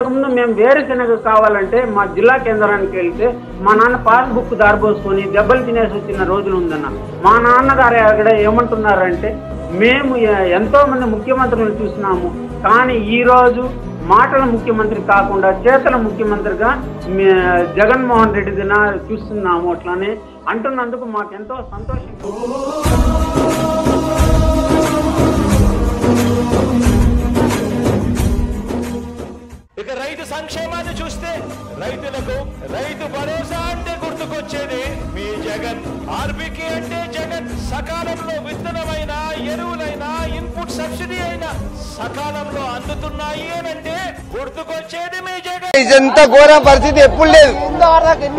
అంతకుముందు మేము వేరుశెనగ కావాలంటే మా జిల్లా కేంద్రానికి వెళ్తే మా నాన్న పాస్బుక్ దారిపోసుకొని దెబ్బలు తినేసి వచ్చిన రోజులు ఉందన్న. మా నాన్నగారు అక్కడ ఏమంటున్నారంటే మేము ఎంతో మంది ముఖ్యమంత్రులను చూసినాము, కానీ ఈరోజు మాటల ముఖ్యమంత్రి కాకుండా చేతల ముఖ్యమంత్రిగా జగన్మోహన్ రెడ్డి దిన చూస్తున్నాము అట్లానే అంటున్నందుకు మాకెంతో సంతోషం. ఇక రైతు సంక్షేమాన్ని చూస్తే రైతులకు రైతు భరోసా అంటే గుర్తుకొచ్చేది మీ జగన్. ఆర్బీకే అంటే జగన్. సకాలంలో విత్తనమైన ఎరువులైనా ఇన్పుట్ సబ్సిడీ అయినా సకాలంలో అందుతున్నాయి అనంటే గుర్తుకొచ్చేది మీ జగన్. ఇంత ఘోరం పరిస్థితి ఎప్పుడు లేదు.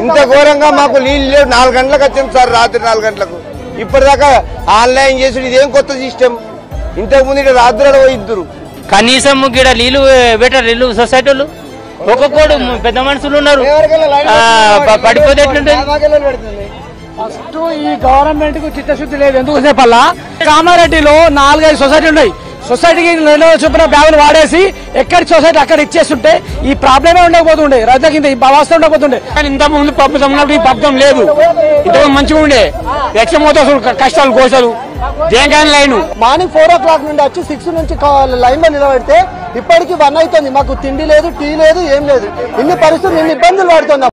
ఇంత ఘోరంగా మాకు నీళ్ళు లేవు. 4 గంటలకు వచ్చాం సార్, రాత్రి 4 గంటలకు. ఇప్పటిదాకా ఆన్లైన్ చేసి ఇదేం కొత్త సిస్టమ్. ఇంతకు ముందు ఇక్కడ రాత్రి పోయిద్దరు. కనీసం ఇక్కడ నీళ్లు బెటర్ నీళ్లు సొసైటీలు ఒక్కొక్కడు పెద్ద మనుషులు ఉన్నారు, పడిపోతే ఫస్ట్ ఈ గవర్నమెంట్ కు చిత్తశుద్ధి లేదు. ఎందుకు చెప్పాలా, కామారెడ్డిలో 4-5 సొసైటీ ఉన్నాయి. సొసైటీకి 2 చొప్పున బ్యాగులు వాడేసి ఎక్కడి సొసైటీ అక్కడ ఇచ్చేస్తుంటే ఈ ప్రాబ్లమే ఉండకపోతుండే, రైతులకు ఇంత అవస్థ ఉండకపోతుండే. ఇంత ముందు ప్రభుత్వం ఈ పథకం లేదు, ఇంతకు మంచిగా ఉండే. ఎక్సమోతో కష్టాలు కోసలు దేనికైనా లైన్ మార్నింగ్ 4 o'clock నుండి వచ్చి 6 నుంచి లైన్ లో నిలబెడితే ఇప్పటికి 1 అవుతుంది. మాకు తిండి లేదు, టీ లేదు, ఏం లేదు. ఇన్ని పరిస్థితులు, ఇన్ని ఇబ్బందులు పడుతున్నాం.